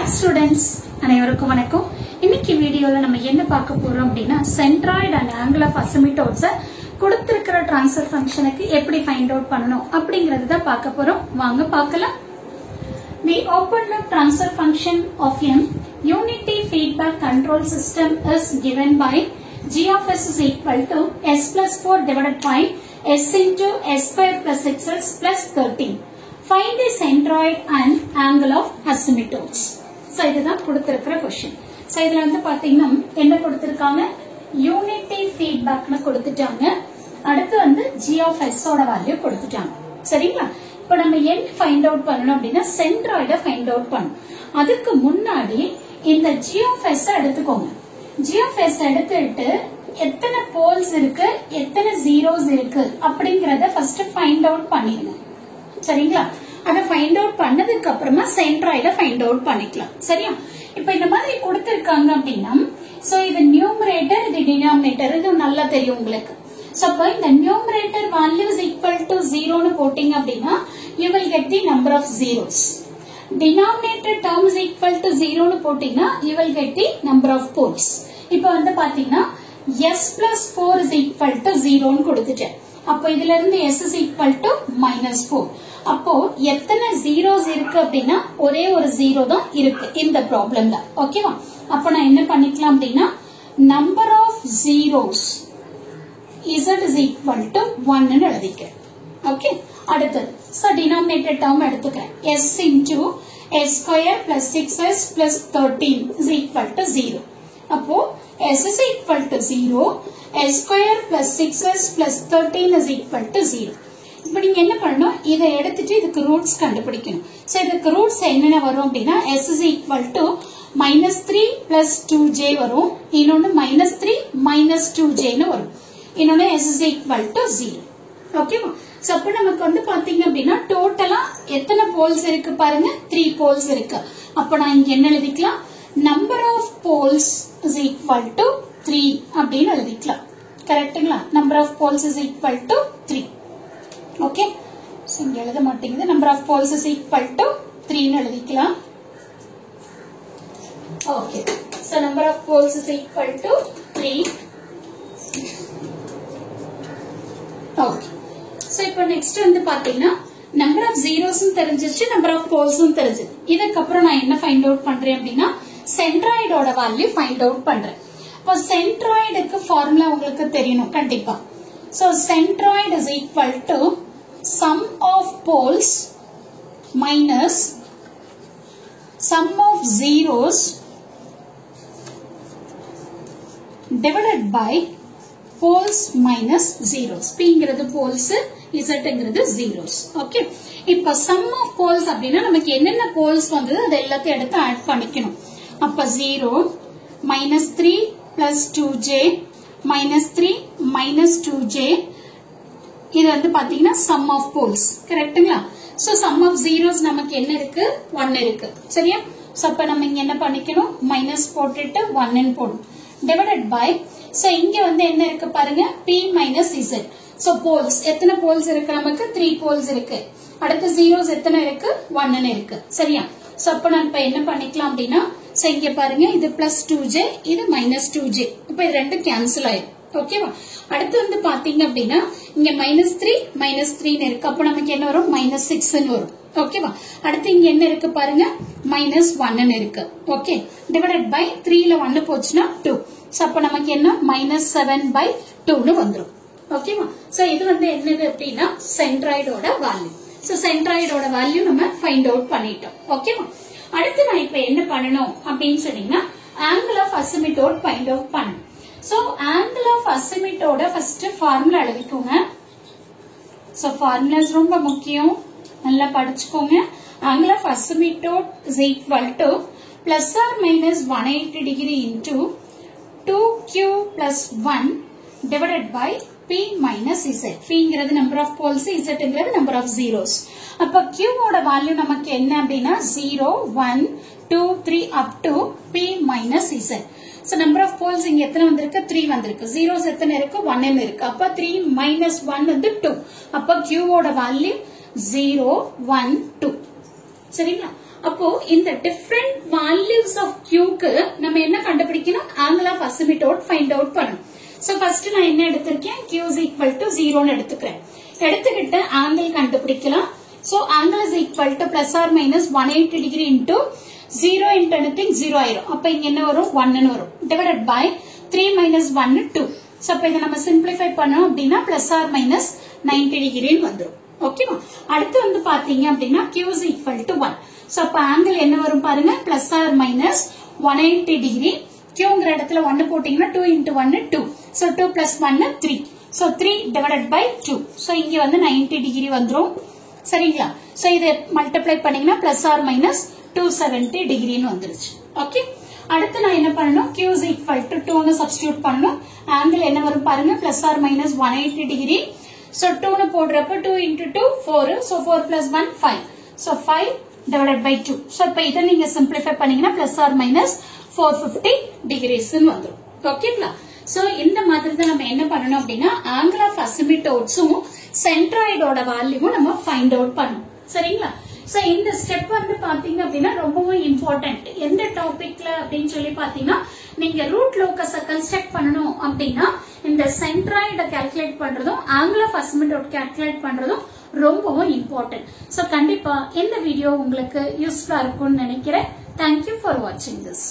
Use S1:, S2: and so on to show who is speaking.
S1: Hi students, அனைவருக்கும் வணக்கம். இன்னைக்கு வீடியோல நம்ம என்ன பார்க்க போறோம் அப்படினா centroid and angle of asymptotes கொடுத்திருக்கிற ட்ரான்ஸ்ஃபர் ஃபங்க்ஷனுக்கு எப்படி ஃபைண்ட் அவுட் பண்ணனும் அப்படிங்கறது தான் பார்க்க போறோம். வாங்க பார்க்கலாம். The open loop transfer function of a unity feedback control system is given by g of s is equal to s plus 4 divided by s into s square plus 6s plus 13. Find the centroid and angle of asymptotes. So, இதுதான் கொடுத்திருக்கிற question. So, இதுல வந்து பாத்தீங்கன்னா என்ன கொடுத்திருக்காங்க? Unity feedback னு கொடுத்துட்டாங்க. அடுத்து வந்து g of s ஓட வேல்யூ கொடுத்துட்டாங்க. சரிங்களா? இப்போ நம்ம என்ன ஃபைண்ட் அவுட் பண்ணனும் அப்படினா சென்ட்ராய்ட ஃபைண்ட் அவுட் பண்ணனும். அதுக்கு முன்னாடி இந்த g of s எடுத்துக்கோங்க. g of s எடுத்துட்டு எத்தனை போல்ஸ் இருக்கு, எத்தனை ஜீரோஸ் இருக்கு அப்படிங்கறத ஃபர்ஸ்ட் ஃபைண்ட் அவுட் பண்ணிடுங்க. சரிங்களா? அத ஃபைண்ட் அவுட் பண்ணதுக்கு அப்புறமா சென்ட்ராய்ட ஃபைண்ட் அவுட் பண்ணிக்கலாம். சரியா? இப்போ இந்த மாதிரி கொடுத்திருக்காங்க அப்படினா சோ இது நியூமரேட்டர், இது டினாமினேட்டர், இது நல்லா தெரியும் உங்களுக்கு. சோ அப்ப இந்த numerator value is equal to 0 னு போடிங்க அப்படினா you will get the number of zeros. Denominator term is equal to 0 னு போடினா you will get the number of poles. இப்போ வந்து பாத்தீங்கன்னா s plus 4 is equal to 0 னு கொடுத்துட்டேன். அப்போ இதில இருந்து s is equal to -4. அப்போ எத்தனை zeros இருக்கு அப்படினா ஒரே ஒரு 0 தான் இருக்கு இந்த ப்ராப்ளம்ல. ஓகேவா? அப்ப நான் என்ன பண்ணிக்கலாம் அப்படினா number of zeros z is equal to 1 னு எழுதிக்கிறேன். ஓகே? அடுத்து so denominator term எடுத்துக்கிறேன். s into s square plus 6s plus 13 is equal to 0. அப்போ s is equal to 0, s square plus 6s plus 13 is equal to 0. இப்போ நீங்க என்ன பண்ணணும், இதை எடுத்துட்டு இதுக்கு ரூட்ஸ் கண்டுபிடிக்கணும். சோ இதுக்கு ரூட்ஸ் என்னென்ன வரும் அப்படினா s is equal to -3 plus 2j வரும், இன்னொன்னு -3 minus 2j னு வரும், இன்னொன்னு s is equal to 0. ஓகேவா? சோ அப்ப நமக்கு வந்து பாத்தீங்க அப்படினா டோட்டலா எத்தனை போல்ஸ் இருக்கு பாருங்க, 3 போல்ஸ் இருக்கு. அப்ப நான் இங்க என்ன எழுதிக்கலாம், number of poles is equal to 3 அப்படின்னு எழுதிக்கலாம். கரெக்ட்டுங்களா? number of poles is equal to 3. Okay? So இங்க எழுத மாட்டேங்குது. number of poles is equal to 3 னு எழுதிக்கலாம். Okay. So number of poles is equal to 3. Okay. So இப்போ நெக்ஸ்ட் வந்து பாத்தீங்கன்னா number of zeros தெரிஞ்சிருச்சு, number of poles தெரிஞ்சது. இதுக்கு அப்புறம் நான் என்ன ஃபைண்ட் அவுட் பண்றேன் அப்படினா சென்ட்ராய்டோட வேல்யூ ஃபைண்ட் அவுட் பண்றேன். இப்போ சென்ட்ராய்டுக்கு ஃபார்முலா உங்களுக்கு தெரியணும் கண்டிப்பா. So centroid is equal to sum of poles minus sum of zeros divided by poles minus zeros. P ங்கிறது poles, Z ங்கிறது zeros. ஓகே? இப்போ sum of poles அப்படினா நமக்கு என்னென்ன poles வந்தது அது எல்லாத்தையும் எடுத்து ஆட் பண்ணிக்கணும். அப்ப 0 -3 plus 2j minus 3 minus 2j, இது வந்து பாத்தீங்கன்னா sum of poles. கரெக்ட்டுங்களா? சோ sum of zeros நமக்கு என்ன இருக்கு, 1 இருக்கு. சரியா? சோ அப்ப நம்ம இங்க என்ன பண்ணிக்கணும், மைனஸ் போட்டுட்டு 1 ன்னு போடணும். divided by, சோ இங்க வந்து என்ன இருக்கு பாருங்க, p minus z. So poles எத்தனை poles இருக்கு, நமக்கு 3 poles இருக்கு. அடுத்து zeros எத்தனை இருக்கு, 1 ன்னு இருக்கு. சரியா? சோ அப்ப நான் இப்ப என்ன பண்ணிக்கலாம் அப்படினா சோ இங்க பாருங்க, இது plus 2j, இது minus 2j. இப்போ இது ரெண்டும் கேன்சல் ஆயிடும். ஓகேவா? அடுத்து வந்து பாத்தீங்க அப்படினா இங்க -3 ன்னு இருக்கு. அப்ப நமக்கு என்ன வரும், -6 ன்னு வரும். ஓகேவா? அடுத்து இங்க என்ன இருக்கு பாருங்க, -1 ன்னு இருக்கு. ஓகே? டிவைடட் பை 3 ல 1 போச்சுனா 2. சோ அப்ப நமக்கு என்ன, -7/2 ன்னு வந்துரும். ஓகேவா? சோ இது வந்து என்னது அப்படினா சென்ட்ராய்டோட வேல்யூ. சோ சென்ட்ராய்டோட வேல்யூ நம்ம ஃபைண்ட் அவுட் பண்ணிட்டோம். ஓகேவா? அடுத்து நான் இப்ப என்ன பண்ணனும் அப்படின்னு சொன்னீங்கன்னா angle of asymptote find out பண்ணனும். So angle of asymptote first formula எழுதிக்கோங்க. சோ ஃபார்முலாஸ் ரொம்ப முக்கியம், நல்லா படிச்சுக்கோங்க. angle of asymptote is equal to plus or minus 180 degree into 2q plus 1 divided by p minus z. p ங்கிறது number of poles, z ங்கிறது number of zeros. அப்ப q ஓட value நமக்கு என்ன அப்படினா 0 1 2 3 up to p minus z. So number of poles இங்க எத்தனை வந்திருக்கு, 3 வந்திருக்கு. zeros எத்தனை இருக்கு, 1 ன்னு இருக்கு. அப்ப 3 minus 1 வந்து 2. அப்ப q ஓட வேல்யூ 0 1 2. சரிங்களா? அப்போ இந்த டிஃபரெண்ட் வேல்யூஸ் ஆஃப் Qக்கு நம்ம என்ன கண்டுபிடிக்கணும்? ஆங்கிள் ஆஃப் அசிமிட்டோட் ஃபைண்ட் அவுட் பண்ணணும். சோ ஃபர்ஸ்ட் நான் என்ன எடுத்திருக்கேன்? Q is equal to 0 எடுத்துக்கிறேன். எடுத்துக்கிட்டு ஆங்கிள் கண்டுபிடிக்கலாம். So angle is equal to plus or minus 180 degree into 0 into anything 0 ஆயிரும். அப்ப இங்க என்ன வரும்? 1 ன்னு வரும். divided by 3 minus 1 2. சோ அப்ப இத நம்ம சிம்பிளிஃபை பண்ணோம் அப்படினா plus or minus 90 degree ன்னு வந்துரும். ஓகேவா? அடுத்து வந்து பாத்தீங்க அப்படினா Q is equal to 1. So அப்ப ஆங்கிள் என்ன வரும் பாருங்க? plus or minus 180 degree. Qங்கற இடத்துல 1 போட்டீங்கன்னா 2 into 1 2. So 2 plus 1 3. So 3 divided by 2. So இங்க வந்து 90 degree வந்துரும். சரிங்களா? So இதை மல்டிப்ளை பண்ணீங்கன்னா plus or minus 270 degree ன்னு வந்துருச்சு. ஓகே? அடுத்து நான் என்ன பண்ணனும்? Q is equal to 2 ன்னு சப்ஸ்டிட்யூட் பண்ணனும். ஆங்கிள் என்ன வரும் பாருங்க? plus or minus 180 degree. So 2 ன்னு போடுறப்ப 2 into 2 4. So 4 plus 1 5. So 5 divided by 2. So இப்ப இதை நீங்க சிம்பிளிஃபை பண்ணீங்கன்னா plus or minus 450 degrees ன்னு வந்துரும். ஓகேங்களா? சோ இந்த மாதிரி தான் நம்ம என்ன பண்ணணும் அப்படின்னா ஆங்கிள் ஆஃப் அசிமிட்டோட்ஸும் சென்ட்ராய்டோட வேல்யூவும் நம்ம ஃபைண்ட் அவுட் பண்ணணும். சரிங்களா? சோ இந்த ஸ்டெப் வந்து பாத்தீங்க அப்படின்னா ரொம்பவும் இம்பார்ட்டன்ட். எந்த டாபிக்ல அப்படின்னு சொல்லி பாத்தீங்கன்னா நீங்க ரூட் லோகஸை கன்ஸ்ட்ரக்ட் பண்ணணும் அப்படின்னா இந்த சென்ட்ராய்டை கால்குலேட் பண்றதும் ஆங்கிள் ஆஃப் அசிமிட்டோட் கால்குலேட் பண்றதும் ரொம்பவும் இம்பார்ட்டன்ட். சோ கண்டிப்பா இந்த வீடியோ உங்களுக்கு யூஸ்ஃபுல்லா இருக்கும்னு நினைக்கிறேன். Thank you for watching this.